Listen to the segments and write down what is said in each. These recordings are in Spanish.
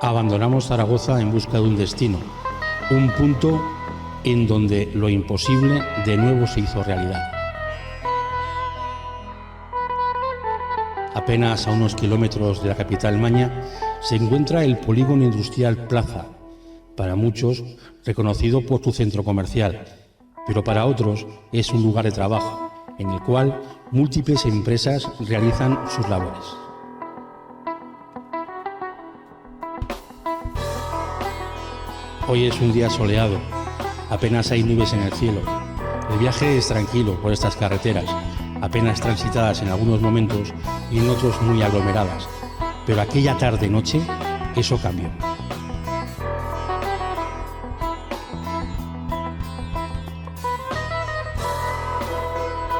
Abandonamos Zaragoza en busca de un destino, un punto en donde lo imposible de nuevo se hizo realidad. Apenas a unos kilómetros de la capital maña se encuentra el polígono industrial Plaza, para muchos reconocido por su centro comercial, pero para otros es un lugar de trabajo en el cual múltiples empresas realizan sus labores. Hoy es un día soleado, apenas hay nubes en el cielo. El viaje es tranquilo por estas carreteras, apenas transitadas en algunos momentos y en otros muy aglomeradas. Pero aquella tarde-noche, eso cambió.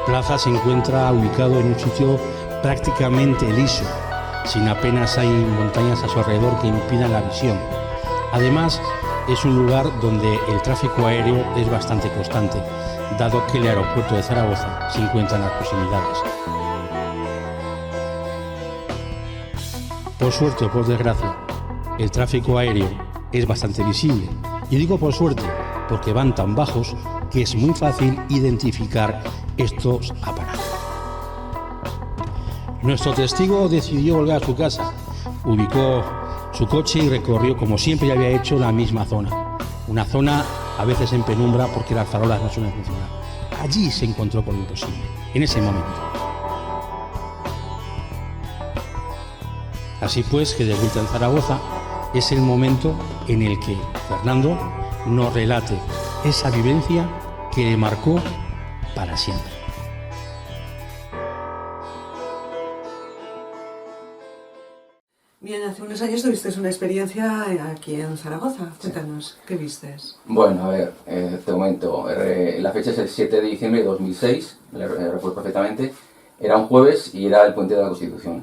Plaza se encuentra ubicado en un sitio prácticamente liso, sin apenas hay montañas a su alrededor que impidan la visión. Además, es un lugar donde el tráfico aéreo es bastante constante, dado que el aeropuerto de Zaragoza se encuentra en las proximidades. Por suerte o por desgracia, el tráfico aéreo es bastante visible. Y digo por suerte, porque van tan bajos que es muy fácil identificar estos aparatos. Nuestro testigo decidió volver a su casa, ubicó su coche y recorrió, como siempre ya había hecho, la misma zona. Una zona a veces en penumbra porque las farolas no suelen funcionar. Allí se encontró con lo imposible, en ese momento. Así pues, que de vuelta en Zaragoza es el momento en el que Fernando nos relate esa vivencia que le marcó para siempre. Bien, hace unos años tuviste una experiencia aquí en Zaragoza. Cuéntanos, ¿qué vistes? Bueno, a ver, te comento. La fecha es el 7 de diciembre de 2006, recuerdo perfectamente. Era un jueves y era el puente de la Constitución.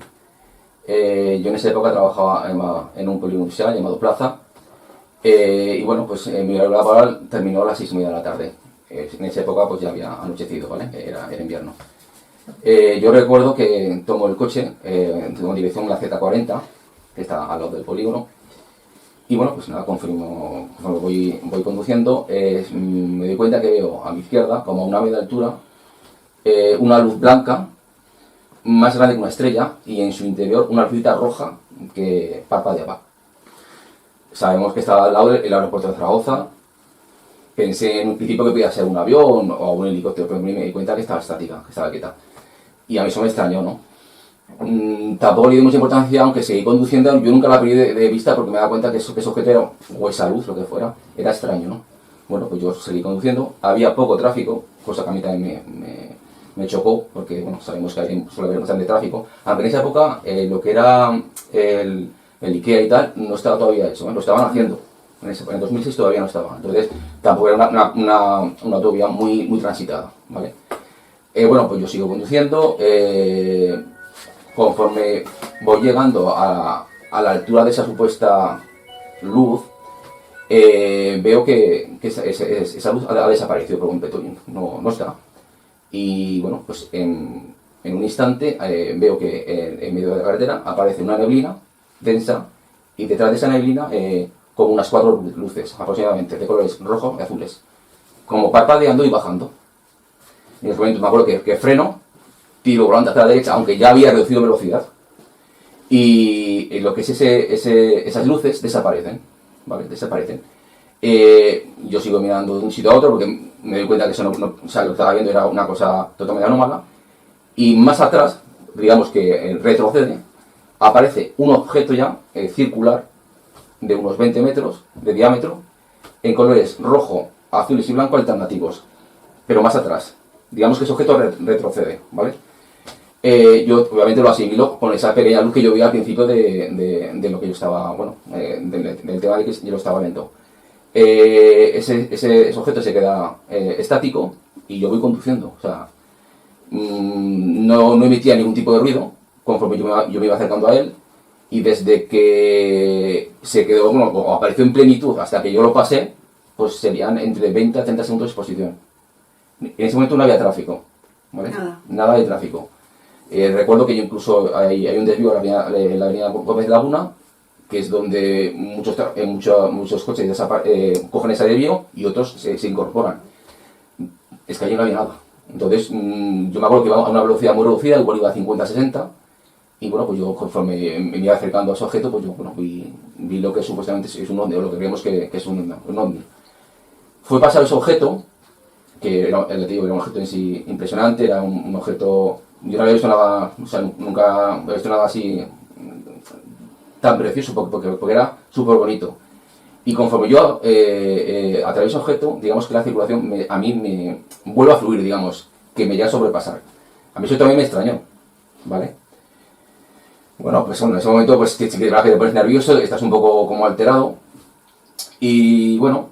Yo en esa época trabajaba en un polígono industrial llamado Plaza. Y bueno, pues mi hora laboral terminó a las 6:30 de la tarde. En esa época pues ya había anochecido, ¿vale? Era invierno. Yo recuerdo que tomo el coche en dirección a la Z40, que está al lado del polígono, y bueno, pues nada, conforme voy conduciendo, me doy cuenta que veo a mi izquierda, como a una media altura, una luz blanca, más grande que una estrella, y en su interior una lucita roja que parpadeaba. Sabemos que estaba al lado del aeropuerto de Zaragoza. Pensé en un principio que podía ser un avión o un helicóptero, pero me di cuenta que estaba estática, que estaba quieta. Y a mí eso me extrañó, ¿no? Tampoco le di mucha importancia, aunque seguí conduciendo, yo nunca la perdí de vista porque me daba cuenta que ese objeto era, o esa luz, lo que fuera, era extraño, ¿no? Bueno, pues yo seguí conduciendo, había poco tráfico, cosa que a mí también me chocó, porque bueno, sabemos que suele haber bastante tráfico, aunque en esa época lo que era el IKEA y tal no estaba todavía hecho, ¿eh? Lo estaban haciendo. En el 2006 todavía no estaba, entonces tampoco era una autovía muy transitada, ¿vale? Bueno, pues yo sigo conduciendo, conforme voy llegando a la altura de esa supuesta luz, veo que esa luz ha desaparecido por completo, no está. Y bueno, pues en un instante veo que en medio de la carretera aparece una neblina densa y detrás de esa neblina como unas 4 luces aproximadamente, de colores rojos y azules, como parpadeando y bajando. En ese momento me acuerdo que freno, tiro volante hacia la derecha, aunque ya había reducido velocidad, y lo que es esas luces desaparecen, ¿vale? Desaparecen. Yo sigo mirando de un sitio a otro porque me doy cuenta que eso o sea, lo que estaba viendo era una cosa totalmente anómala, y más atrás, digamos que retrocede, aparece un objeto ya circular de unos 20 metros de diámetro, en colores rojo, azules y blanco alternativos, pero más atrás. Digamos que ese objeto retrocede, ¿vale? Yo obviamente lo asimilo con esa pequeña luz que yo vi al principio de lo que yo estaba, bueno, del tema de que yo lo estaba viendo. Ese objeto se queda estático y yo voy conduciendo, o sea, no emitía ningún tipo de ruido conforme yo me iba acercando a él, y desde que se quedó, bueno, o apareció en plenitud hasta que yo lo pasé, pues serían entre 20 a 30 segundos de exposición. En ese momento no había tráfico, ¿vale? Nada de tráfico. Recuerdo que yo incluso hay un desvío en la avenida Gómez Laguna, que es donde muchos coches cogen ese desvío y otros se incorporan. Es que allí no había nada. Entonces, yo me acuerdo que iba a una velocidad muy reducida, igual iba a 50-60, y bueno, pues yo conforme me iba acercando a ese objeto, pues yo vi lo que supuestamente es un ovni, o lo que creemos que es un ovni. Fue pasar ese objeto, que era un objeto en sí impresionante, era un objeto, yo no había visto nada, o sea, nunca había visto nada así tan precioso, porque era súper bonito. Y conforme yo atravieso ese objeto, digamos que la circulación a mí me vuelve a fluir, digamos, que me llega a sobrepasar. A mí eso también me extrañó, ¿vale? Bueno, pues bueno, en ese momento pues que te pones nervioso, estás un poco como alterado. Y bueno,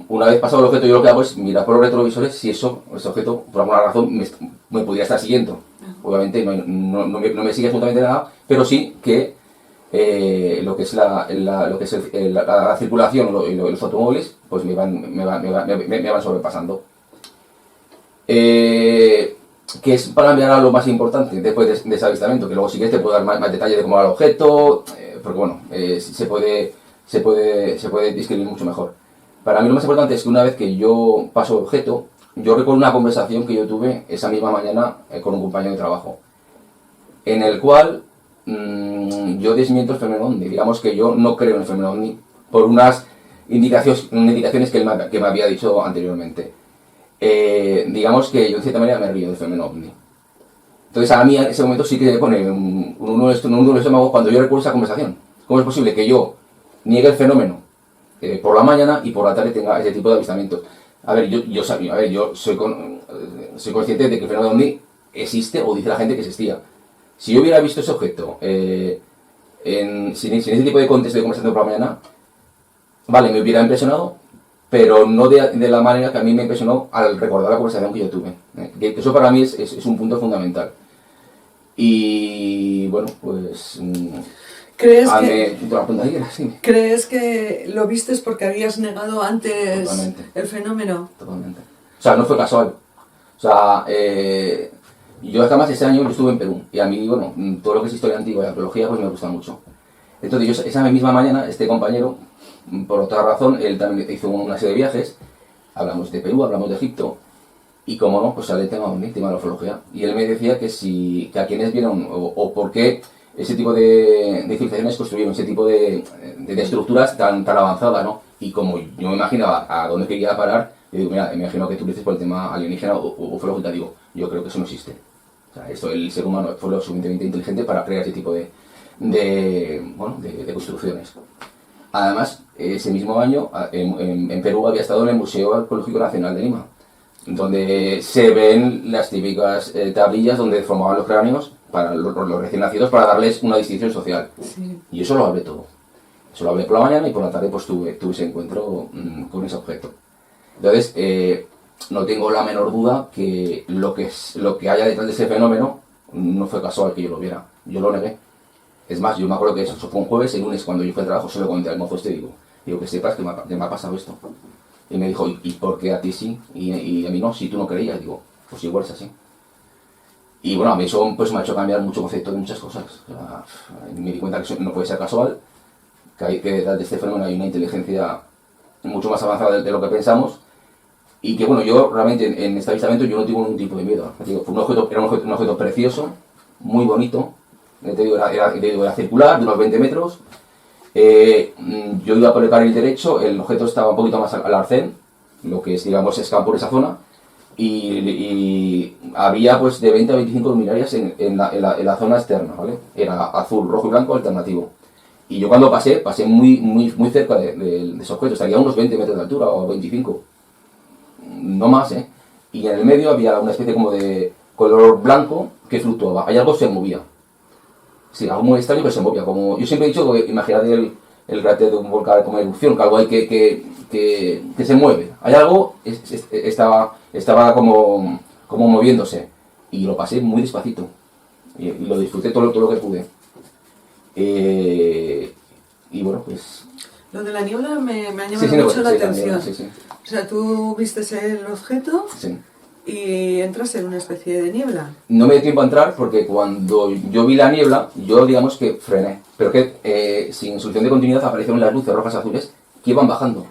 una vez pasado el objeto, yo lo que hago es mirar por los retrovisores si ese objeto, por alguna razón, me podría estar siguiendo. Obviamente no me sigue absolutamente nada, pero sí que lo que es la circulación y los automóviles, pues me van sobrepasando. Que es para mirar a lo más importante después de ese avistamiento, que luego si quieres te puedo dar más detalle de cómo va el objeto, porque bueno, se puede describir mucho mejor. Para mí lo más importante es que una vez que yo paso el objeto, yo recuerdo una conversación que yo tuve esa misma mañana con un compañero de trabajo, en el cual yo desmiento el fenómeno ovni. Digamos que yo no creo en el fenómeno ovni por unas indicaciones que él me había dicho anteriormente. Digamos que yo en cierta manera me río del fenómeno ovni. Entonces a mí en ese momento sí que me pone uno de los estómagos cuando yo recuerdo esa conversación. ¿Cómo es posible que yo niegue el fenómeno por la mañana y por la tarde tenga ese tipo de avistamientos? A ver, yo soy consciente de que el fenómeno ovni existe, o dice la gente que existía. Si yo hubiera visto ese objeto sin ese tipo de contexto de conversación por la mañana, vale, me hubiera impresionado, pero no de la manera que a mí me impresionó al recordar la conversación que yo tuve. Que eso para mí es un punto fundamental. Y bueno, pues... ¿Crees ¿Crees que lo vistes porque habías negado antes Totalmente. el fenómeno? Totalmente. O sea, no fue casual. O sea, yo además ese año yo estuve en Perú. Y a mí, bueno, todo lo que es historia antigua y arqueología pues me gusta mucho. Entonces esa misma mañana, este compañero, por otra razón, él también hizo una serie de viajes. Hablamos de Perú, hablamos de Egipto. Y como no, pues sale el tema de la ufología. Y él me decía que a quienes vieron, o por qué ese tipo de civilizaciones construyeron ese tipo de estructuras tan avanzadas, ¿no? Y como yo me imaginaba a dónde quería parar, yo digo, mira, me imagino que tú dices por el tema alienígena o ufológica, digo, yo creo que eso no existe. O sea, el ser humano fue lo suficientemente inteligente para crear ese tipo de construcciones. Además, ese mismo año, en Perú había estado en el Museo Arqueológico Nacional de Lima, donde se ven las típicas tablillas donde formaban los cráneos para los recién nacidos, para darles una distinción social. Sí. Y eso lo hablé todo. Eso lo hablé por la mañana y por la tarde pues tuve ese encuentro con ese objeto. Entonces, no tengo la menor duda que lo que haya detrás de ese fenómeno no fue casual que yo lo viera. Yo lo negué. Es más, yo me acuerdo que eso fue un jueves, el lunes cuando yo fui al trabajo, se lo conté al mozo digo que sepas que me ha pasado esto. Y me dijo, ¿y por qué a ti sí? Y a mí no, si tú no creías. Digo, pues igual es así. Y bueno, a mí eso pues, me ha hecho cambiar mucho concepto de muchas cosas. O sea, me di cuenta que eso no puede ser casual, que detrás de este fenómeno hay una inteligencia mucho más avanzada de lo que pensamos, y que bueno, yo realmente en este avistamiento yo no tuve ningún tipo de miedo. Era un objeto precioso, muy bonito, era circular, de unos 20 metros. Yo iba por el carril derecho, el objeto estaba un poquito más al arcén, lo que es, digamos, escapa por esa zona. Y había pues de 20 a 25 luminarias en la zona externa, ¿vale? Era azul, rojo y blanco alternativo. Y yo cuando pasé muy cerca de ese objeto, estaría a unos 20 metros de altura o 25. No más, ¿eh? Y en el medio había una especie como de color blanco que fluctuaba. Hay algo que se movía. Sí, algo muy extraño, pero se movía. Como yo siempre he dicho, imaginad el cráter de un volcán como erupción, que algo hay que se mueve. Hay algo, estaba como moviéndose. Y lo pasé muy despacito. Y lo disfruté todo lo que pude. Y bueno, pues... Lo de la niebla me ha llamado mucho la atención. Sí. O sea, tú viste el objeto Sí. y entras en una especie de niebla. No me dio tiempo a entrar porque cuando yo vi la niebla, yo digamos que frené. Pero que sin solución de continuidad aparecieron las luces rojas y azules que iban bajando.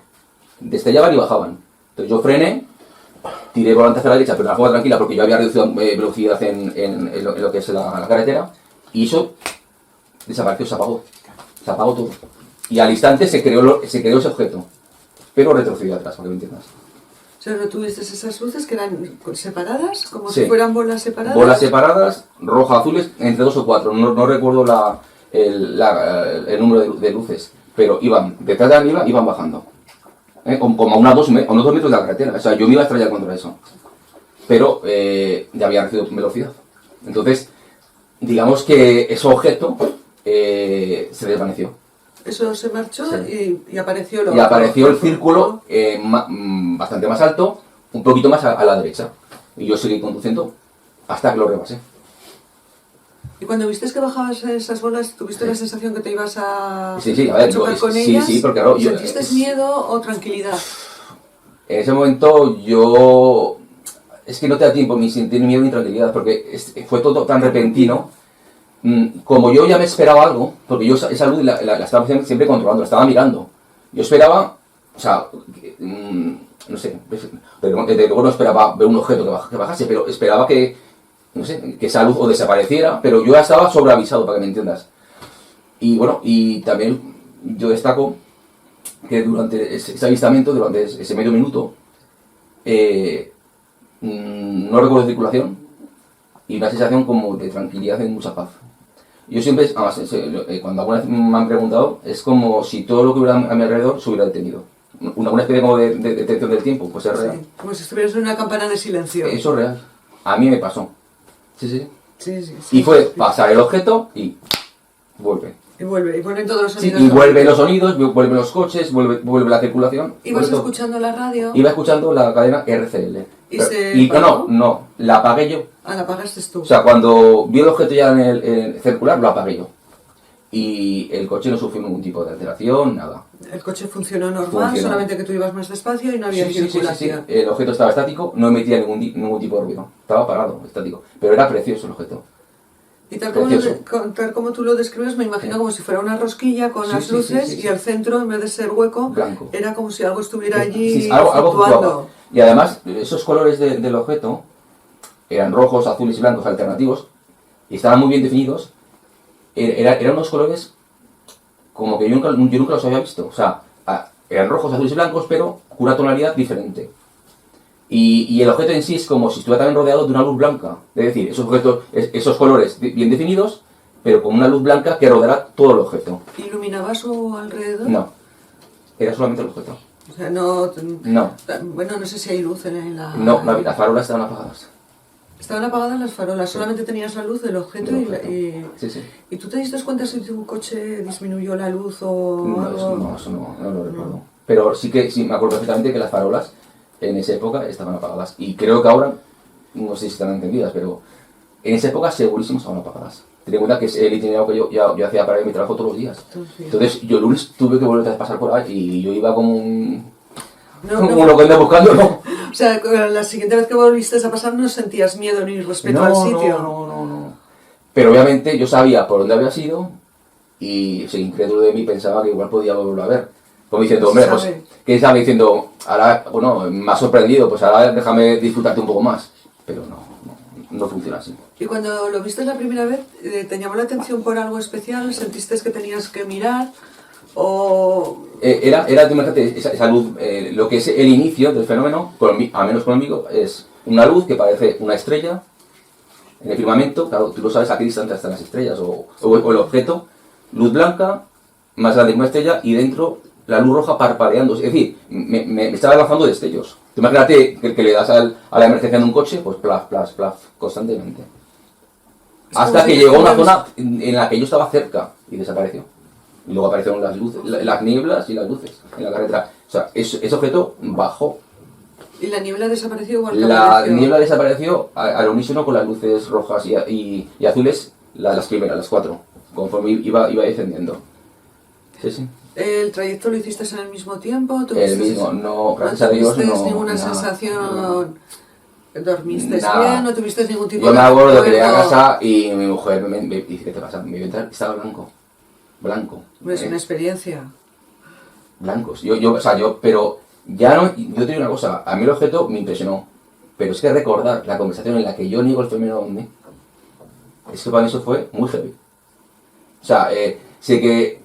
Destellaban y bajaban. Entonces yo frené, tiré volante hacia la derecha, pero de una forma tranquila porque yo había reducido velocidad en lo que es la carretera. Y eso desapareció, se apagó. Se apagó todo. Y al instante se creó ese objeto. Pero retrocedió atrás, para que me entiendas. O sea, ¿no tuviste esas luces que eran separadas? Como Sí. si fueran bolas separadas. Bolas separadas, rojas, azules, entre 2 o 4. No recuerdo el número de luces. Pero iban detrás de la niebla, iban bajando. Como a unos 2 metros de la carretera. O sea, yo me iba a estrellar contra eso. Pero ya había recibido velocidad. Entonces, digamos que ese objeto se desvaneció. Eso se marchó Sí. y apareció lo Y apareció el círculo bastante más alto, un poquito más a la derecha. Y yo seguí conduciendo hasta que lo rebasé. Y cuando viste que bajabas esas bolas, ¿tuviste Sí. la sensación que te ibas a Sí, a ver, chocar con sí, ellas? sí, porque claro, ¿Sentiste miedo o tranquilidad? En ese momento yo... Es que no te da tiempo ni sentir miedo ni tranquilidad, porque fue todo tan repentino. Como yo ya me esperaba algo, porque yo esa luz la estaba siempre controlando, la estaba mirando. Yo esperaba, o sea, no sé, desde luego no esperaba ver un objeto que bajase, pero esperaba que, no sé, que esa luz o desapareciera, pero yo ya estaba sobreavisado, para que me entiendas. Y bueno, y también yo destaco que durante ese avistamiento, durante ese medio minuto, no recuerdo circulación y una sensación como de tranquilidad y mucha paz. Yo siempre, además, cuando alguna vez me han preguntado, es como si todo lo que hubiera a mi alrededor se hubiera detenido. Una especie como de detención del tiempo, pues es real. Sí, como si estuvieras en una campana de silencio. Eso es real. A mí me pasó. Sí. Sí, Y fue pasar el objeto y vuelve. Y vuelven todos los Sí, sonidos. y vuelven los sonidos, vuelven los coches, vuelve la circulación. ¿Ibas vuelve todo. escuchando la radio? Iba escuchando la cadena RCL. ¿Y No, la apagué yo. Ah, la apagaste tú. O sea, cuando vi el objeto ya en el circular, lo apagué yo. Y el coche no sufrió ningún tipo de alteración, nada. El coche funcionó normal, Funcionó. solamente que tú ibas más despacio y no había Sí. circulación. El objeto estaba estático, no emitía ningún tipo de ruido. Estaba parado, estático. Pero era precioso el objeto. Y tal Precioso. tal como tú lo describes, me imagino como si fuera una rosquilla con las luces sí. y el centro, en vez de ser hueco, Blanco. era como si algo estuviera allí Sí, algo fluctuando. fluctuaba. Y además, esos colores del objeto eran rojos, azules y blancos alternativos y estaban muy bien definidos. Eran unos colores como que yo nunca los había visto. O sea, eran rojos, azules y blancos, pero con una tonalidad diferente. Y el objeto en sí es como si estuviera también rodeado de una luz blanca. Es decir, esos colores bien definidos, pero con una luz blanca que rodeara todo el objeto. ¿Iluminaba su alrededor? No, era solamente el objeto. O sea, no... No. Bueno, no sé si hay luz en la... No, las farolas estaban apagadas. Estaban apagadas las farolas, solamente tenías la luz del objeto Sí. ¿Y tú te diste cuenta si tu coche disminuyó la luz o No, algo? eso no lo recuerdo. Pero sí me acuerdo perfectamente que las farolas en esa época estaban apagadas. Y creo que ahora, no sé si están encendidas, pero en esa época segurísimo estaban apagadas. Ten en cuenta que es el itinerario que yo hacía para ir a mi trabajo todos los días. Entonces yo el lunes tuve que volver a pasar por ahí y yo iba como un... como lo que anda buscando, ¿no? O sea, la siguiente vez que volviste a pasar no sentías miedo ni respeto al sitio. No. Pero obviamente yo sabía por dónde había sido y ese incrédulo de mí pensaba que igual podía volverlo a ver. Como diciendo, hombre, pues, ¿qué sabe? Diciendo, ahora, bueno, me ha sorprendido, pues ahora déjame disfrutarte un poco más. Pero no funciona así. ¿Y cuando lo viste la primera vez, te llamó la atención por algo especial? ¿Sentiste que tenías que mirar? ¿O...? Imagínate, esa luz, lo que es el inicio del fenómeno, al menos conmigo, es una luz que parece una estrella en el firmamento. Claro, tú lo sabes a qué distancia están las estrellas o el objeto. Luz blanca, más grande que una estrella, y dentro la luz roja parpadeando. Es decir, me estaba lanzando destellos. Tú imagínate que le das a la emergencia de un coche, pues plaf, constantemente. Hasta que llegó a una zona en la que yo estaba cerca y desapareció. Y luego aparecieron las luces, las nieblas y las luces en la carretera. O sea, ese objeto bajó. ¿Y la niebla desapareció igual que La apareció? niebla desapareció al unísono con las luces rojas y azules, las primeras, las 4, conforme iba descendiendo. Sí. ¿El trayecto lo hiciste en el mismo tiempo? El mismo, no, gracias a Dios no. ninguna nada, sensación? no. ¿Dormiste Nada. bien? ¿No tuviste ningún tipo Yo de me acuerdo de que llegué a recuerdo? casa y mi mujer me dice, ¿qué te pasa? Me vio entrar y estaba blanco. Blanco. Es una experiencia. Blancos. Pero ya no, yo te digo una cosa, a mí el objeto me impresionó, pero es que recordar la conversación en la que yo niego el fenómeno ovni, es que para mí eso fue muy heavy. O sea, sé que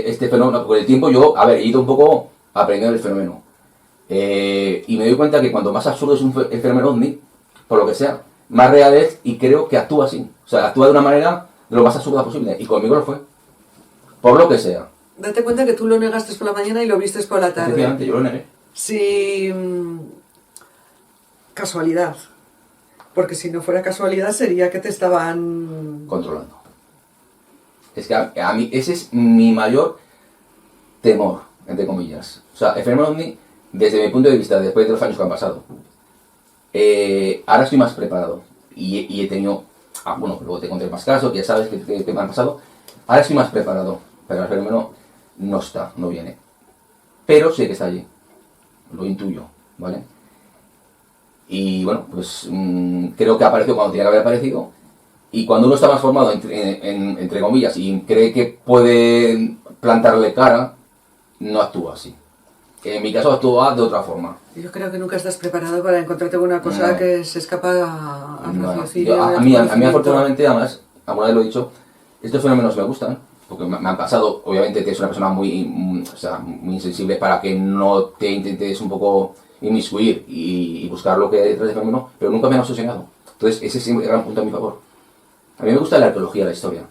este fenómeno, con el tiempo yo, a ver, he ido un poco aprendiendo el fenómeno. Y me doy cuenta que cuanto más absurdo es el fenómeno ovni, por lo que sea, más real es y creo que actúa así. O sea, actúa de una manera de lo más absurda posible. Y conmigo lo fue. Por lo que sea. Date cuenta que tú lo negaste por la mañana y lo vistes por la tarde. Efectivamente, yo lo negué. Sí. Casualidad. Porque si no fuera casualidad sería que te estaban... Controlando. Es que a mí ese es mi mayor temor, entre comillas. O sea, el fenómeno ovni, desde mi punto de vista, después de los años que han pasado, ahora estoy más preparado. Y he tenido... bueno, luego te conté más casos, que ya sabes que me han pasado. Ahora estoy más preparado, pero el fenómeno no está, no viene. Pero sé que está allí. Lo intuyo, ¿vale? Y bueno, pues creo que apareció cuando tenía que haber aparecido. Y cuando uno está más formado, entre comillas, y cree que puede plantarle cara, no actúa así. En mi caso actúa de otra forma. Yo creo que nunca estás preparado para encontrarte con una cosa No. que se escapa a No, raciocinio. a mí afortunadamente, además, alguna vez lo he dicho, estos fenómenos me gustan, porque me han pasado, obviamente que es una persona muy insensible para que no te intentes un poco inmiscuir y buscar lo que hay detrás del fenómeno, pero nunca me han obsesionado. Entonces, ese es un gran punto a mi favor. A mí me gusta la arqueología, la historia.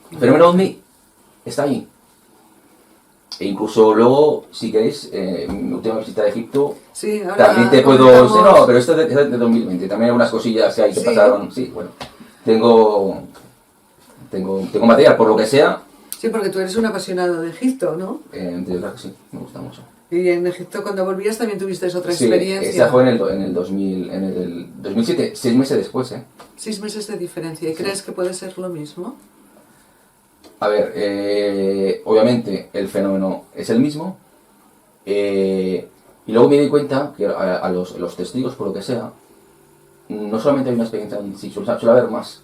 El fenómeno ovni está ahí. E incluso luego, si queréis, mi última visita a Egipto, Sí, ahora también te puedo... comentamos- Sí, no, pero esto es de 2020. También hay algunas cosillas que hay que Sí. pasaron. Sí, bueno. Tengo material, por lo que sea. Sí, porque tú eres un apasionado de Egipto, ¿no? De verdad que sí, me gusta mucho. Y en Egipto cuando volvías también tuviste otra Sí, experiencia. esa fue en el 2007, 6 meses después, ¿eh? 6 meses de diferencia. ¿Y Sí. crees que puede ser lo mismo? A ver, obviamente el fenómeno es el mismo. Y luego me di cuenta que a los testigos, por lo que sea, no solamente hay una experiencia, suele haber más.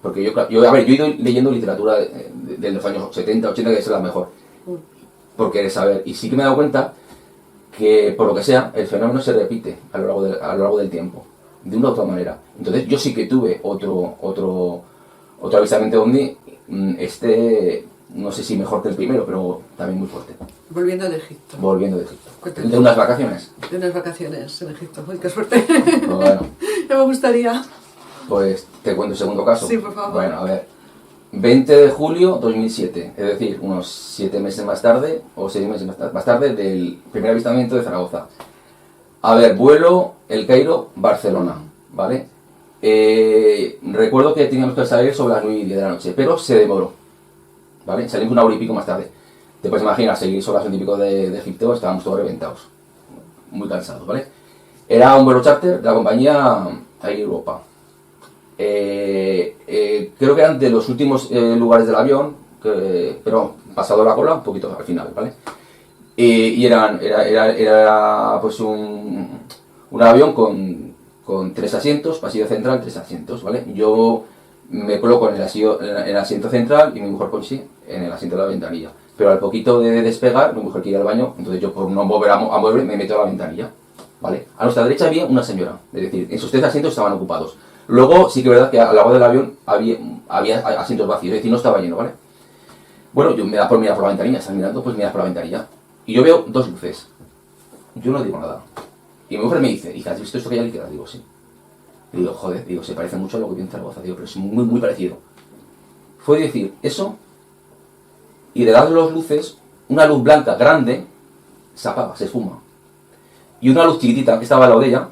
Porque yo he ido leyendo literatura de los años 70, 80, que es la mejor. Por querer saber. Y sí que me he dado cuenta que, por lo que sea, el fenómeno se repite a lo largo del tiempo. De una u otra manera. Entonces yo sí que tuve otro avistamiento ovni. No sé si mejor que el primero, pero también muy fuerte. Volviendo de Egipto. Volviendo de Egipto. Cuéntame. De unas vacaciones. De unas vacaciones en Egipto. ¡Uy, qué suerte! Pues bueno, Ya me gustaría. pues te cuento el segundo caso. Sí, por favor. Bueno, a ver. 20 de julio 2007, es decir, unos 7 meses más tarde, o 6 meses más tarde, del primer avistamiento de Zaragoza. A ver, vuelo El Cairo, Barcelona, ¿vale? Recuerdo que teníamos que salir sobre las 9 y 10 de la noche, pero se demoró, ¿vale? Salimos una hora y pico más tarde. Te puedes imaginar, seguir sobre las 20 y pico de Egipto, estábamos todos reventados, muy cansados, ¿vale? Era un vuelo charter de la compañía Air Europa. Creo que eran de los últimos lugares del avión, pero pasado la cola, un poquito al final, ¿vale? Y era pues un avión con 3 asientos, pasillo central, 3 asientos, ¿vale? Yo me coloco en el asiento central y mi mujer Conchi en el asiento de la ventanilla. Pero al poquito de despegar, mi mujer quiere ir al baño, entonces yo por no volver a moverme me meto a la ventanilla, ¿vale? A nuestra derecha había una señora, es decir, esos 3 asientos estaban ocupados. Luego sí que es verdad que al lado del avión había asientos vacíos, es decir, no estaba lleno, ¿vale? Bueno, yo me da por mirar por la ventanilla, están mirando, pues miras por la ventanilla. Y yo veo 2 luces. Yo no digo nada. Y mi mujer me dice, hija, ¿has visto esto que hay a la izquierda? Digo, sí. Y digo, joder, se parece mucho a lo que vi en Zaragoza, digo, pero es muy, muy parecido. Fue decir, eso, y de las 2 luces, una luz blanca grande se apaga, se esfuma. Y una luz chiquitita que estaba al lado de ella,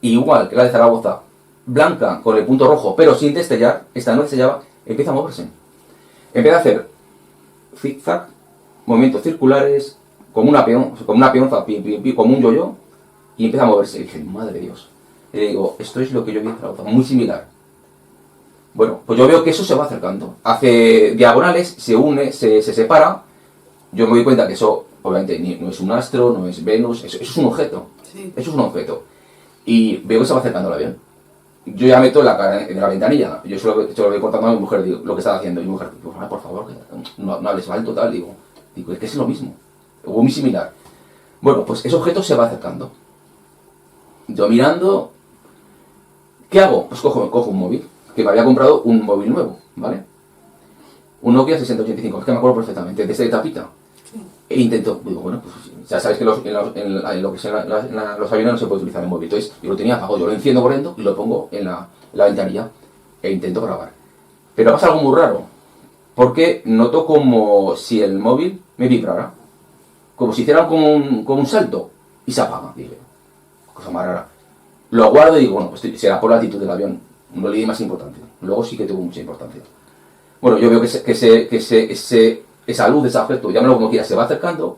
igual que la de Zaragoza, blanca con el punto rojo, pero sin destellar, esta no destellaba, empieza a moverse. Empieza a hacer zigzag, movimientos circulares, como una peonza, como un yo-yo, y empieza a moverse. Y dije, madre de Dios. Y le digo, esto es lo que yo vi en Zaragoza, muy similar. Bueno, pues yo veo que eso se va acercando. Hace diagonales, se une, se separa. Yo me doy cuenta que eso, obviamente, no es un astro, no es Venus, eso es un objeto. Sí. Eso es un objeto. y veo que se va acercando el avión. Yo ya meto la cara en la ventanilla, yo se lo voy contando a mi mujer, digo, lo que estaba haciendo, y mi mujer, digo, por favor, no hables mal total, digo, es que es lo mismo, o muy similar. Bueno, pues ese objeto se va acercando. Yo mirando, ¿qué hago? Pues cojo un móvil, que me había comprado un móvil nuevo, ¿vale? Un Nokia 6085, es que me acuerdo perfectamente, de esta tapita. Sí. E intento, digo, bueno, pues ya sabes que en lo que son los aviones no se puede utilizar el móvil. Entonces yo lo tenía apagado, yo lo enciendo corriendo y lo pongo en la ventanilla e intento grabar. Pero pasa algo muy raro, porque noto como si el móvil me vibrara, como si hiciera como un salto y se apaga. Dije, cosa más rara. Lo guardo y digo, bueno, pues será por la actitud del avión, no le di más importancia. Luego sí que tuvo mucha importancia. Bueno, yo veo que esa luz de ese objeto, llámalo como quiera, se va acercando.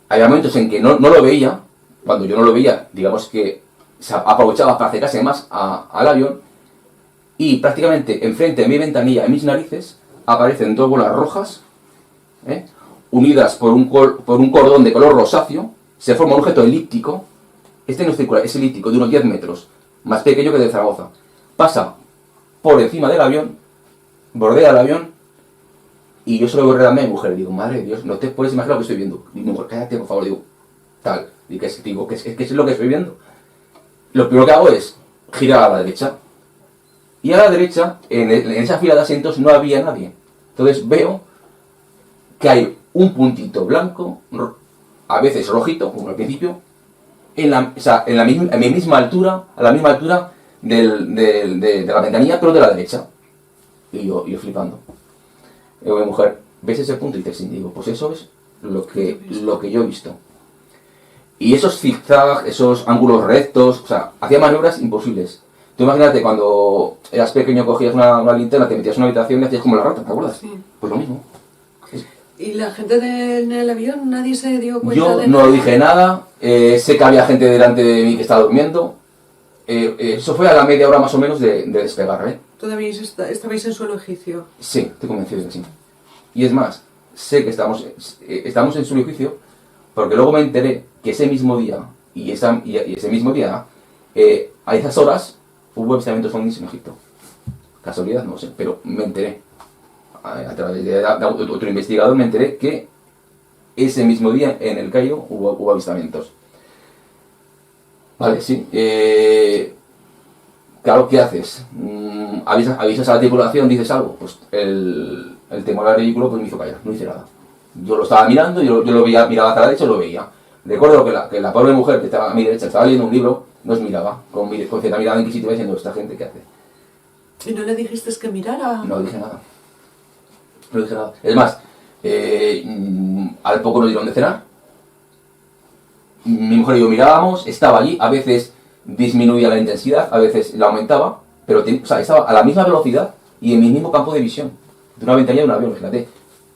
Había momentos en que no lo veía. Cuando yo no lo veía, digamos que se aprovechaba para acercarse más al avión. Y prácticamente enfrente de mi ventanilla, en mis narices, aparecen dos bolas rojas, unidas por un cordón de color rosáceo. Se forma un objeto elíptico. Este no es circular, es elíptico, de unos 10 metros, más pequeño que el de Zaragoza. Pasa por encima del avión, bordea el avión, y yo se lo voy redando a mi mujer. Digo, madre de Dios, no te puedes imaginar lo que estoy viendo. Digo, mujer, cállate, por favor. Digo, tal. Digo, ¿qué es lo que estoy viendo? Lo primero que hago es girar a la derecha. Y a la derecha, en esa fila de asientos, no había nadie. Entonces veo que hay un puntito blanco, a veces rojito, como al principio, a la misma altura de la ventanilla, pero de la derecha. Y yo flipando. Digo, mi mujer, ¿ves ese punto? Y dice, sí. Digo, pues eso es lo que yo he visto. Y esos zigzags, esos ángulos rectos, o sea, hacía maniobras imposibles. Tú imagínate, cuando eras pequeño cogías una linterna, te metías en una habitación y hacías como la rata, ¿te acuerdas? Sí. Pues lo mismo. ¿Y la gente en el avión, nadie se dio cuenta yo de no nada? dije nada, sé que había gente delante de mí que estaba durmiendo. Eso fue a la media hora más o menos de despegar, ¿eh? ¿Todavía estabais en suelo egipcio? Sí, estoy convencido de que sí. Y es más, sé que estamos en suelo egipcio porque luego me enteré que ese mismo día, a esas horas, hubo avistamientos ovnis en Egipto. Casualidad, no sé, pero me enteré. A través de otro investigador me enteré que ese mismo día en el Cairo hubo avistamientos. Vale, sí. Claro, ¿qué haces? Avisas a la tripulación, dices algo. Pues el temor al ridículo pues me hizo callar, no hice nada. Yo lo estaba mirando, yo lo veía, miraba hacia la derecha y lo veía. Recuerdo que la pobre mujer que estaba a mi derecha estaba leyendo un libro, nos miraba con cierta mirada inquisitiva diciendo, ¿esta gente qué hace? ¿Y no le dijiste que mirara? No dije nada. Es más, al poco nos dieron de cenar. Mi mujer y yo mirábamos, estaba allí, a veces disminuía la intensidad, a veces la aumentaba, pero estaba a la misma velocidad y en mi mismo campo de visión. De una ventanilla de un avión, fíjate.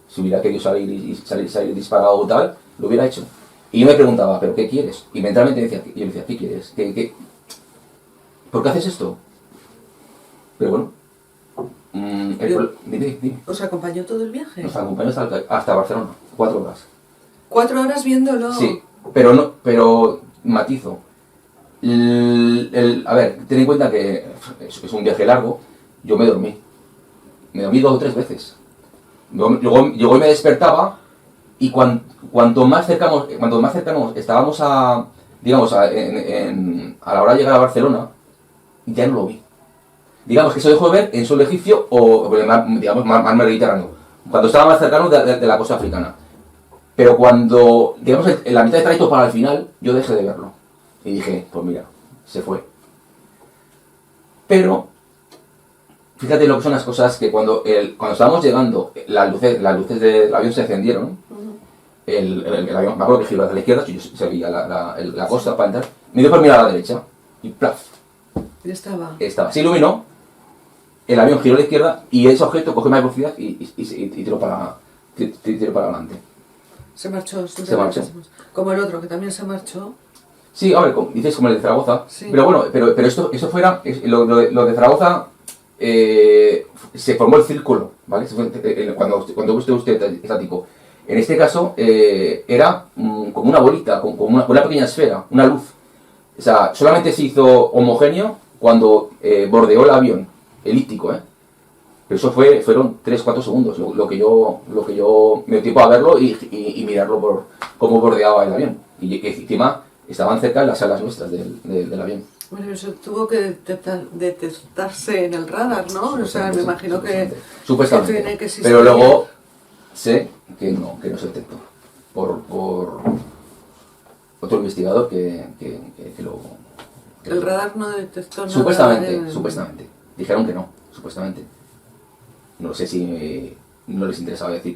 Si hubiera querido salir disparado o tal, lo hubiera hecho. Y yo me preguntaba, ¿pero qué quieres? Y mentalmente yo le decía, ¿qué quieres? ¿Por qué haces esto? Pero bueno. Dime. ¿Os acompañó todo el viaje? Nos acompañó hasta Barcelona, 4 horas. 4 horas viéndolo. Sí, pero matizo. A ver, ten en cuenta que es un viaje largo. Yo me dormí 2 o 3 veces. Luego me despertaba y cuanto más cercanos estábamos a la hora de llegar a Barcelona, ya no lo vi. Digamos que se dejó de ver en suelo egipcio o, digamos, mar Mediterráneo, cuando estaba más cercano de la costa africana. Pero cuando, digamos, en la mitad de trayecto para el final, yo dejé de verlo. Y dije, pues mira, se fue. Pero, fíjate lo que son las cosas, que cuando estábamos llegando, las luces del avión se encendieron. El avión, me acuerdo que giró hacia la izquierda, yo se veía la costa para entrar. Me dio por mirar a la derecha y ¡plaf! Estaba. Se iluminó, el avión giró a la izquierda y ese objeto cogió más velocidad y tiró para adelante. Se marchó. Se marchó. Como el otro, que también se marchó. Sí, a ver, dices como el de Zaragoza. Sí. Pero bueno, pero esto fuera, lo de Zaragoza, se formó el círculo, ¿vale? Cuando usted estático. En este caso, era como una bolita, como una pequeña esfera, una luz. O sea, solamente se hizo homogéneo cuando bordeó el avión, elíptico, ¿eh? Pero eso fueron 3-4 segundos, lo que yo me dio tiempo a verlo y mirarlo por cómo bordeaba el avión. Y que encima estaban cerca de las alas nuestras del avión. Bueno, eso tuvo que detectarse en el radar, ¿no? O sea, me imagino que Supuestamente. tiene que existir. Pero luego sé que no se detectó. Por otro investigador que lo... El radar no detectó nada. Supuestamente. Dijeron que no, supuestamente. No sé si no les interesaba decir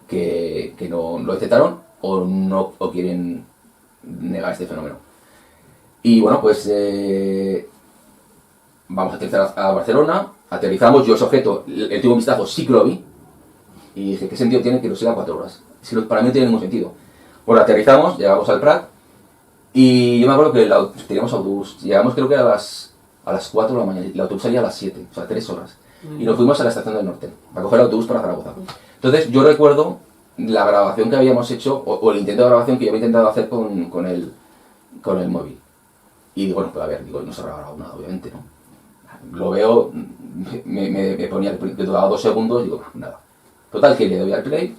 que no lo detectaron o quieren negar este fenómeno. Y bueno, pues vamos a aterrizar a Barcelona, aterrizamos, yo ese objeto, el último vistazo sí que lo vi, y dije, ¿qué sentido tiene que lo siga 4 horas? Es que para mí no tiene ningún sentido. Bueno, aterrizamos, llegamos al Prat, y yo me acuerdo que teníamos autobús, llegamos creo que a las 4 de la mañana, el autobús salía a las 7, o sea, 3 horas, y nos fuimos a la estación del norte, para coger el autobús para Zaragoza. Entonces yo recuerdo la grabación que habíamos hecho, o el intento de grabación que yo había intentado hacer con el móvil. Y digo, bueno, pues a ver, no se habrá grabado nada, obviamente, ¿no? Lo veo, me ponía, que duraba 2 segundos, digo, nada. Total, que le doy al play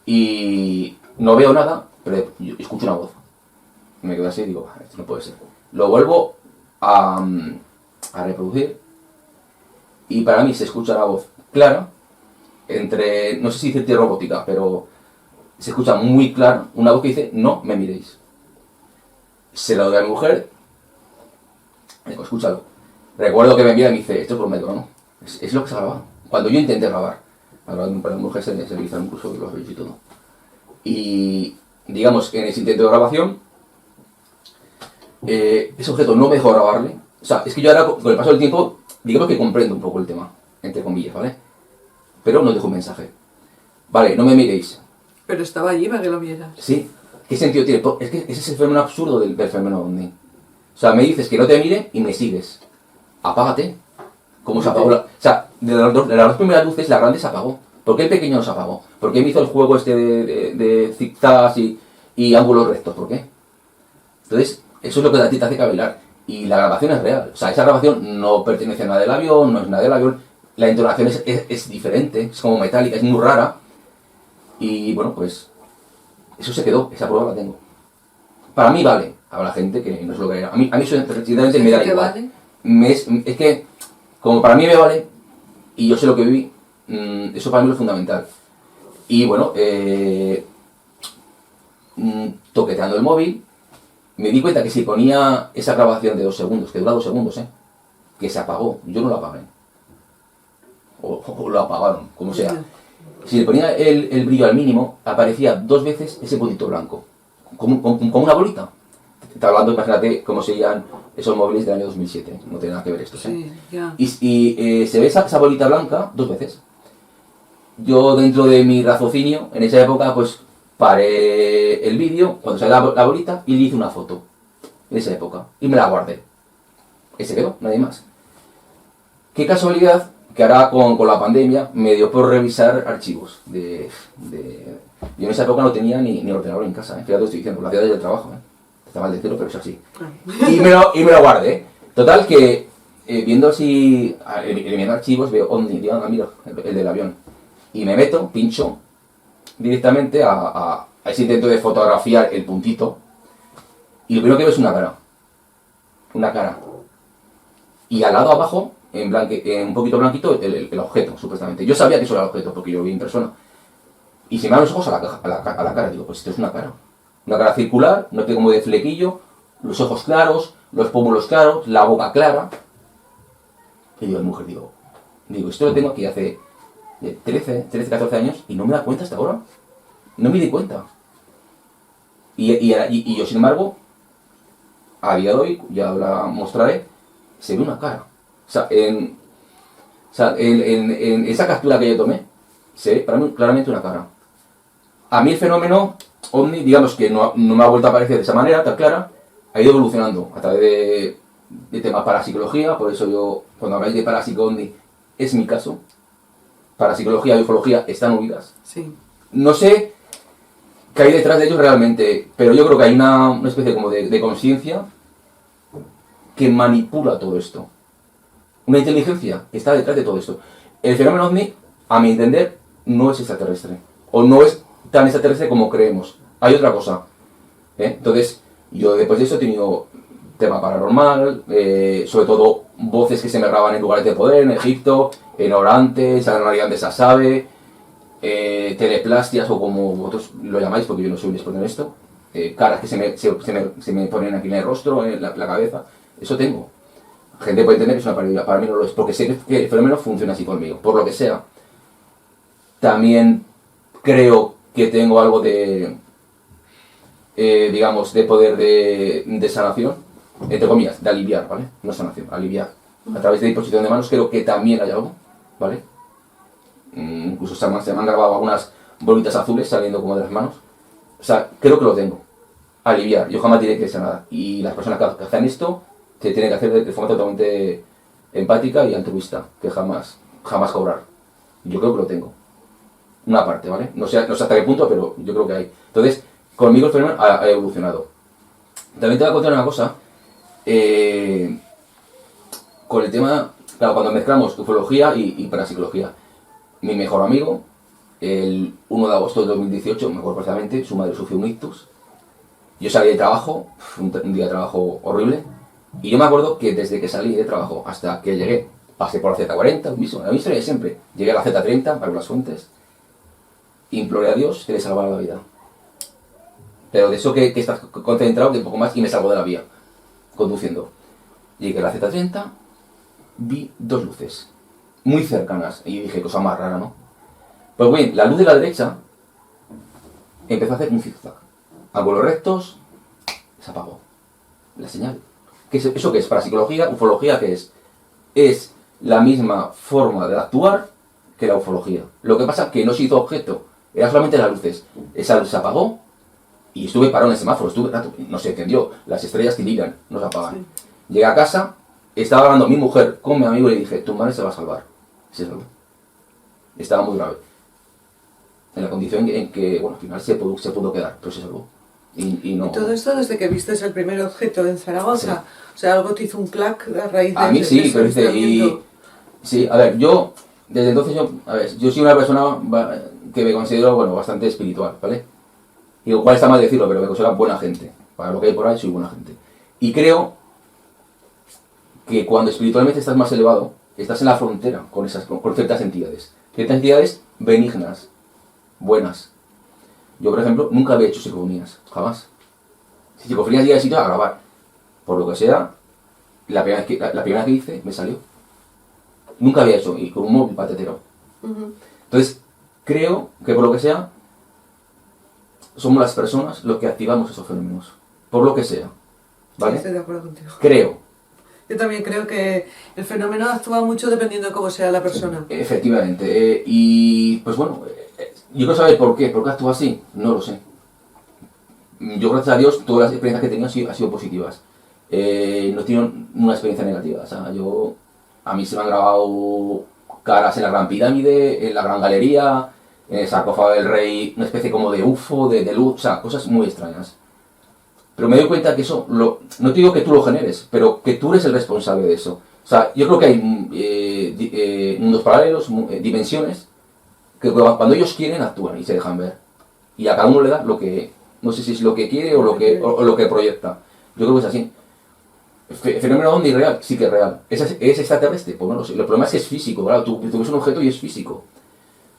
y no veo nada, pero yo escucho una voz. Me quedo así y digo, esto no puede ser. Lo vuelvo a reproducir y para mí se escucha la voz clara, entre, no sé si decirte robótica, pero se escucha muy clara una voz que dice, no me miréis. Se lo doy a mi mujer, digo, escúchalo. Recuerdo que me mira y me dice, esto es por metro, ¿no? Es lo que se ha grabado. Cuando yo intenté grabar, para mi mujer se hizo incluso los vídeos y todo. Y digamos, en ese intento de grabación, ese objeto no me dejó grabarle. O sea, es que yo ahora, con el paso del tiempo, digamos que comprendo un poco el tema, entre comillas, ¿vale? Pero no dejo un mensaje. Vale, no me miréis. Pero estaba allí para que lo vieras. Sí. ¿Qué sentido tiene? Es que ese es el fenómeno absurdo del fenómeno ovni. O sea, me dices que no te mire y me sigues. Apágate. ¿Cómo se apagó? O sea, de las dos primeras luces, la grande se apagó. ¿Por qué el pequeño no se apagó? ¿Por qué me hizo el juego este de zigzags y ángulos rectos? ¿Por qué? Entonces, eso es lo que a ti te hace cavilar. Y la grabación es real. O sea, esa grabación no pertenece a nada del avión, no es nada del avión. La entonación es diferente, es como metálica, es muy rara. Y bueno, pues eso se quedó, esa prueba la tengo. Para mí vale, habrá gente que no es lo que era. A mí eso sinceramente me da igual. Vale? Es que, como para mí me vale, y yo sé lo que viví, eso para mí es lo fundamental. Y bueno, toqueteando el móvil, me di cuenta que si ponía esa grabación de 2 segundos, que dura 2 segundos, que se apagó, yo no la apagué. O lo apagaron, como sea. Si le ponía el brillo al mínimo, aparecía 2 veces ese puntito blanco, como una bolita. Está hablando, imagínate cómo serían esos móviles del año 2007, no tiene nada que ver esto. Sí, ya. Y se ve esa bolita blanca 2 veces. Yo, dentro de mi raciocinio, en esa época, pues paré el vídeo, cuando salió la bolita, y le hice una foto, en esa época, y me la guardé. Y se quedó, nadie más. Qué casualidad que ahora con la pandemia me dio por revisar archivos yo en esa época no tenía ni ordenador en casa, fíjate lo estoy diciendo, lo hacía desde el trabajo, está mal decirlo, pero es así. Y me lo guardé. Total que, viendo así, eliminando archivos, veo OVNI, digo, mira, el del avión. Y me meto, pincho directamente a ese intento de fotografiar el puntito, y lo primero que veo es una cara. Una cara. Y al lado abajo, en un poquito blanquito, el objeto, supuestamente. Yo sabía que eso era el objeto, porque yo lo vi en persona. Y se me dan los ojos a la cara. Digo, pues esto es una cara. Una cara circular, no tengo como de flequillo, los ojos claros, los pómulos claros, la boca clara. Y digo, mujer, digo, esto lo tengo aquí hace 13, 14 años y no me da cuenta hasta ahora. No me di cuenta. Y yo, sin embargo, a día de hoy, ya la mostraré, se ve una cara. O sea, en esa captura que yo tomé, se ve para mí claramente una cara. A mí el fenómeno OVNI, digamos que no me ha vuelto a aparecer de esa manera tan clara, ha ido evolucionando a través de temas parapsicología, por eso yo, cuando habláis de parapsico-OVNI, es mi caso. Parapsicología y ufología están unidas. Sí. No sé qué hay detrás de ellos realmente, pero yo creo que hay una especie como de conciencia que manipula todo esto. Una inteligencia que está detrás de todo esto. El fenómeno OVNI, a mi entender, no es extraterrestre. O no es tan extraterrestre como creemos. Hay otra cosa. Entonces, yo después de eso he tenido tema paranormal, sobre todo voces que se me graban en lugares de poder, en Egipto, en Orantes, en la realidad de Sasabe, teleplastias o como vosotros lo llamáis, porque yo no soy un experto en esto, caras que se me ponen aquí en el rostro, en la cabeza. Eso tengo. Gente puede entender que es una paranoia, para mí no lo es, porque sé que el fenómeno funciona así conmigo, por lo que sea. También creo que tengo algo de, digamos, de poder de sanación, entre comillas, de aliviar, ¿vale? No sanación, aliviar. A través de disposición de manos creo que también hay algo, ¿vale? Incluso se me han grabado algunas bolitas azules saliendo como de las manos. O sea, creo que lo tengo. Aliviar. Yo jamás diré que sea nada. Y las personas que hacen esto se tienen que hacer de forma totalmente empática y altruista, que jamás cobrar. Yo creo que lo tengo. Una parte, ¿vale? No sé hasta qué punto, pero yo creo que hay. Entonces, conmigo el fenómeno ha evolucionado. También te voy a contar una cosa. Con el tema, claro, cuando mezclamos ufología y parapsicología. Mi mejor amigo, el 1 de agosto de 2018, me acuerdo perfectamente, su madre sufrió un ictus. Yo salí de trabajo, un día de trabajo horrible. Y yo me acuerdo que desde que salí de trabajo hasta que llegué, pasé por la Z40, la historia de siempre. Llegué a la Z30, para las fuentes, imploré a Dios que le salvara la vida. Pero de eso que estás concentrado, que un poco más, y me salgo de la vía, conduciendo. Llegué a la Z30, vi dos luces, muy cercanas, y dije, cosa más rara, ¿no? Pues bien, la luz de la derecha empezó a hacer un zigzag. A vuelos rectos, se apagó. La señal. ¿Eso qué es? Parapsicología, ufología, ¿qué es? Es la misma forma de actuar que la ufología. Lo que pasa es que no se hizo objeto, era solamente las luces. Esa luz se apagó y estuve parado en el semáforo, no se encendió, las estrellas titilan, no se apagan. Sí. Llegué a casa, estaba hablando mi mujer con mi amigo y le dije, tu madre se va a salvar. Se salvó. Estaba muy grave. En la condición en que, bueno, al final se pudo quedar, pero se salvó. Y no... ¿Y todo esto desde que viste el primer objeto en Zaragoza? Sí. O sea, algo te hizo un clac a raíz de... A mí sí, pero sí, a ver, desde entonces yo soy una persona que me considero, bueno, bastante espiritual, ¿vale? Igual está mal decirlo, pero me considero buena gente. Para lo que hay por ahí soy buena gente. Y creo que cuando espiritualmente estás más elevado, estás en la frontera con ciertas entidades. Ciertas entidades benignas, buenas. Yo, por ejemplo, nunca había hecho psicofonías, jamás. Si psicofonías llega al sitio a grabar, por lo que sea, la primera que hice me salió. Nunca había hecho, y con un móvil patetero. Entonces, creo que por lo que sea, somos las personas los que activamos esos fenómenos. Por lo que sea. ¿Vale? Sí, estoy de acuerdo contigo. Creo. Yo también creo que el fenómeno actúa mucho dependiendo de cómo sea la persona. Efectivamente. Y pues bueno, yo quiero saber por qué actúa así. No lo sé. Yo, gracias a Dios, todas las experiencias que he tenido han sido positivas. No he tenido una experiencia negativa. O sea, a mí se me han grabado caras en la Gran Pirámide, en la Gran Galería, en el sarcófago del rey, una especie como de UFO, de luz, o sea, cosas muy extrañas. Pero me doy cuenta que eso, no te digo que tú lo generes, pero que tú eres el responsable de eso. O sea, yo creo que hay mundos paralelos, dimensiones, que cuando ellos quieren actúan y se dejan ver. Y a cada uno le da lo que, no sé si es lo que quiere o lo que proyecta. Yo creo que es así. El fenómeno OVNI real, sí que es real. ¿Es extraterrestre? Pues no lo sé. El problema es que es físico, ¿verdad? Tú ves un objeto y es físico.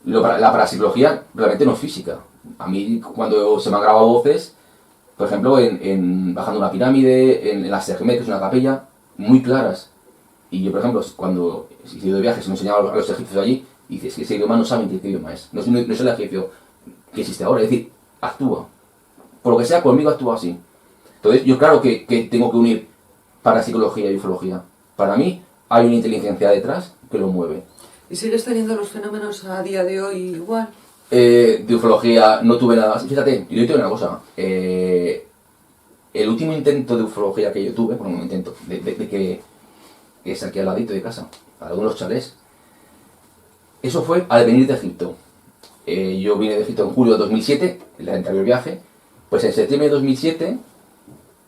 La parapsicología realmente no es física. A mí, cuando se me han grabado voces, por ejemplo, bajando una pirámide, en la Segmet, que es una capella, muy claras. Y yo, por ejemplo, cuando he ido de viaje, se me enseñaba a los egipcios allí, y dices que ese idioma no saben qué idioma es. No es el egipcio que existe ahora, es decir, actúa. Por lo que sea, conmigo actúa así. Entonces, yo claro que tengo que unir parapsicología y ufología. Para mí, hay una inteligencia detrás que lo mueve. ¿Y sigues teniendo los fenómenos a día de hoy igual? De ufología no tuve nada. Fíjate, yo te digo una cosa. El último intento de ufología que yo tuve, bueno, un intento, de que es aquí al ladito de casa, algunos chalés, eso fue al venir de Egipto. Yo vine de Egipto en julio de 2007, el anterior viaje, pues en septiembre de 2007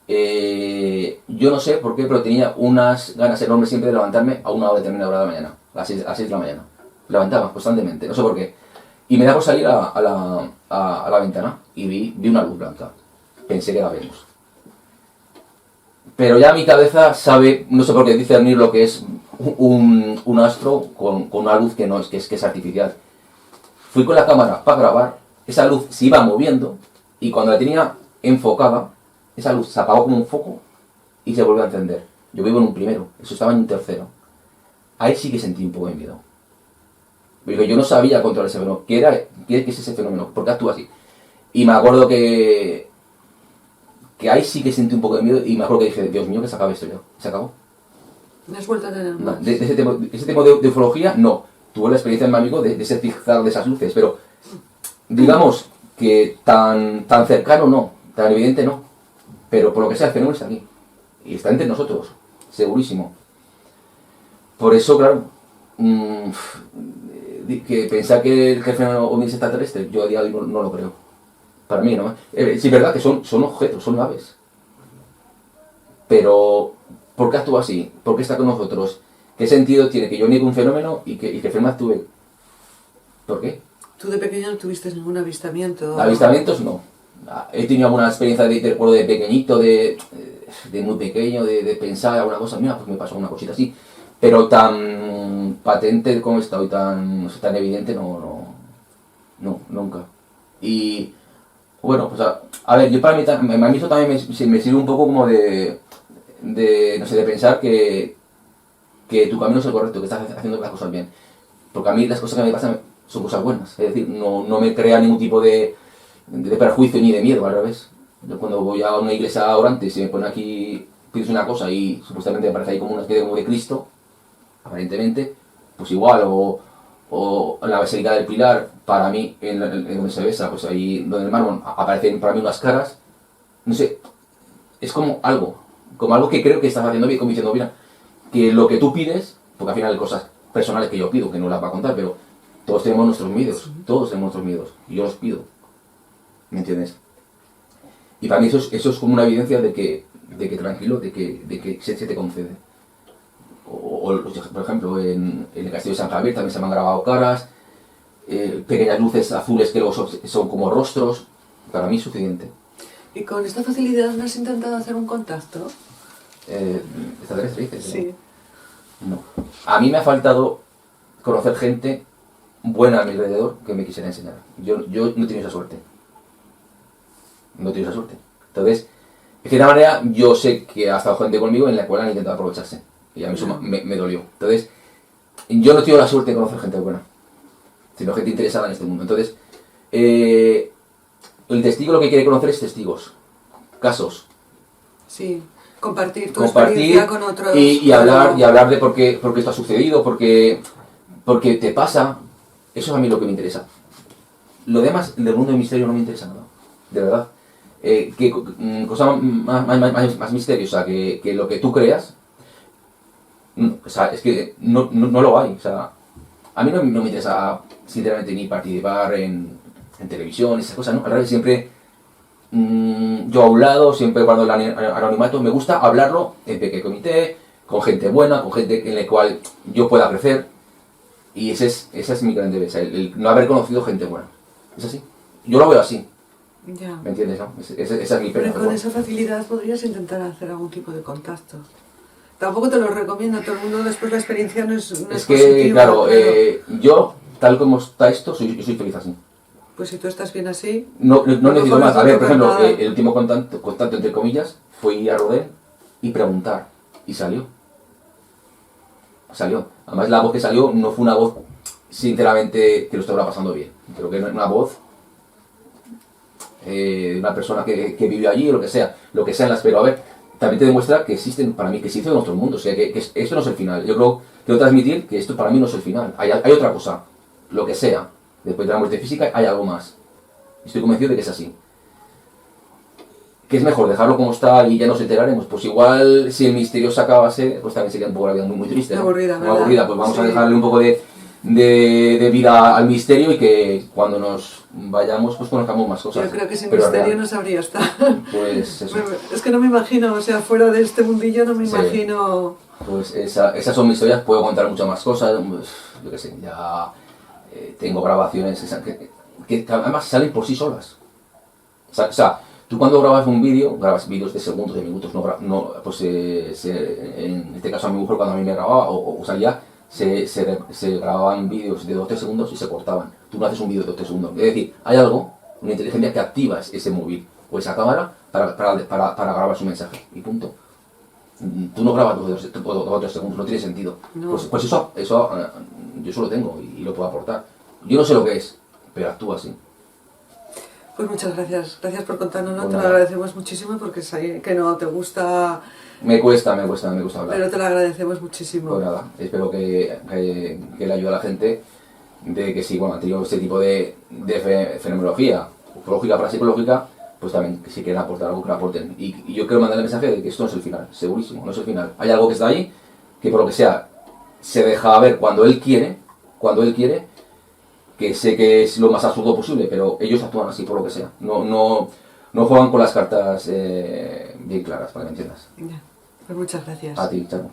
Yo no sé por qué, pero tenía unas ganas enormes siempre de levantarme a una hora determinada de la mañana, a las 6 de la mañana. Levantaba constantemente, no sé por qué. Y me da por salir a la ventana y vi una luz blanca. Pensé que era Venus. Pero ya mi cabeza sabe, no sé por qué discernir lo que es un astro con una luz que no es, que es artificial. Fui con la cámara para grabar, esa luz se iba moviendo y cuando la tenía enfocada, esa luz se apagó como un foco y se volvió a encender. Yo vivo en un primero, eso estaba en un tercero. Ahí sí que sentí un poco de miedo. Porque yo no sabía controlar ese fenómeno. ¿Qué es ese fenómeno? ¿Por qué actúa así? Y me acuerdo que ahí sí que sentí un poco de miedo y me acuerdo que dije, Dios mío, que se acabe esto ya. Se acabó. ¿No has vuelto a tener No, más? de ese tema de ufología, no. Tuve la experiencia de mi amigo de ese zigzag de esas luces, pero digamos que tan cercano no, tan evidente no. Pero por lo que sea, el fenómeno está aquí. Y está entre nosotros, segurísimo. Por eso, claro, que pensar que el fenómeno ovni es extraterrestre, yo a día de hoy no lo creo. Para mí, ¿no? Sí, es verdad que son objetos, son naves. Pero, ¿por qué actúa así? ¿Por qué está con nosotros? ¿Qué sentido tiene que yo niegue un fenómeno y que el fenómeno actúe? ¿Por qué? ¿Tú de pequeño no tuviste ningún avistamiento? Avistamientos no. He tenido alguna experiencia de recuerdo de pequeñito, de muy pequeño, de pensar alguna cosa, mira, pues me pasó una cosita así. Pero tan patente como está hoy, tan evidente, no, nunca. Y bueno, pues a ver, yo para mí, a mí eso también me sirve un poco como no sé, de pensar que tu camino es el correcto, que estás haciendo las cosas bien. Porque a mí las cosas que me pasan son cosas buenas, es decir, no me crea ningún tipo de perjuicio ni de miedo, al revés. Yo cuando voy a una iglesia orante, si me pone aquí, pides una cosa y supuestamente me aparece ahí como una especie como de Cristo, aparentemente, pues igual, o en la Basílica del Pilar, para mí, en donde se besa, pues ahí donde el mármol aparecen para mí unas caras, no sé, es como algo que creo que estás haciendo bien, como diciendo, mira, que lo que tú pides, porque al final hay cosas personales que yo pido, que no las va a contar, pero todos tenemos nuestros miedos, y yo los pido, ¿me entiendes? Y para mí eso es como una evidencia de que tranquilo, de que se te concede. Por ejemplo, en el Castillo de San Javier también se me han grabado caras, pequeñas luces azules que luego son como rostros. Para mí es suficiente. ¿Y con esta facilidad no has intentado hacer un contacto? ¿Extraterrestre dices? Sí. No. A mí me ha faltado conocer gente buena a mi alrededor que me quisiera enseñar. Yo no he tenido esa suerte. No he tenido esa suerte. Entonces, de cierta manera, yo sé que ha estado gente conmigo en la cual han intentado aprovecharse. Y a mí eso me dolió. Entonces, yo no he tenido la suerte de conocer gente buena, sino gente interesada en este mundo. Entonces, el testigo lo que quiere conocer es testigos, casos. Sí, compartir tu experiencia con otros. Y hablar de por qué esto ha sucedido, porque te pasa. Eso es a mí lo que me interesa. Lo demás del mundo del misterio no me interesa nada, de verdad. Cosa más misteriosa que lo que tú creas. O sea, es que no lo hay. O sea, a mí no me interesa, sinceramente, ni participar en televisión, esas cosas, ¿no? Al revés, siempre yo a un lado, siempre guardo el anonimato. Me gusta hablarlo en pequeño comité, con gente buena, con gente en la cual yo pueda crecer. Y esa es mi gran debilidad, el no haber conocido gente buena. Es así. Yo lo veo así. Ya. ¿Me entiendes, no? Esa es mi pena. Pero con esa facilidad podrías intentar hacer algún tipo de contacto. Tampoco te lo recomiendo, todo el mundo después la experiencia no es Es que, positiva, claro, yo, tal como está esto, soy feliz así. Pues si tú estás bien así... No necesito más. A ver, por ejemplo, nada. el último contacto, entre comillas, fue ir a Rodel y preguntar. Y salió. Además, la voz que salió no fue una voz, sinceramente, que lo estuviera pasando bien. Creo que era una voz de una persona que vive allí, o lo que sea en las... Pero a ver, también te demuestra que existen, para mí, que existe en otro mundo. O sea, que esto no es el final. Yo creo que quiero transmitir que esto para mí no es el final. Hay otra cosa, lo que sea. Después de la muerte física hay algo más. Estoy convencido de que es así. ¿Qué es mejor? ¿Dejarlo como está y ya nos enteraremos? Pues igual, si el misterio se acabase, pues también sería un poco la vida muy, muy triste, ¿no? Aburrida, muy aburrida. Pues vamos a dejarle un poco de de vida al misterio y que cuando nos vayamos pues conozcamos más cosas. Yo creo que sin Pero misterio real. no sabría estar. Pues eso. Es que no me imagino, o sea, fuera de este mundillo no me Sí. imagino... Pues esas son mis historias, puedo contar muchas más cosas, pues, yo qué sé, ya tengo grabaciones que además salen por sí solas. O sea, tú cuando grabas un vídeo, grabas vídeos de segundos, de minutos, pues en este caso a mi mujer cuando a mí me grababa o salía, se grababan vídeos de 2 o 3 segundos y se cortaban. Tú no haces un vídeo de 2 o 3 segundos. Es decir, hay algo, una inteligencia que activa ese móvil o esa cámara para grabar su mensaje y punto. Tú no grabas 2 o 3 segundos, no tiene sentido. No. Pues eso yo eso lo tengo y lo puedo aportar. Yo no sé lo que es, pero actúa así. Pues muchas gracias, gracias por contárnoslo, Pues te lo nada. agradecemos muchísimo porque sé que no te gusta, Me cuesta hablar. pero te lo agradecemos muchísimo. Pues nada, espero que le ayude a la gente de que si bueno, han tenido este tipo de fenomenología ufológica, parapsicológica, pues también que si quieren aportar algo que lo aporten. Y yo quiero mandar el mensaje de que esto no es el final, segurísimo, no es el final. Hay algo que está ahí, que por lo que sea, se deja ver cuando él quiere, que sé que es lo más absurdo posible, pero ellos actúan así por lo que sea. No juegan con las cartas bien claras, para que me entiendas. Ya. Pues muchas gracias. A ti, Chano.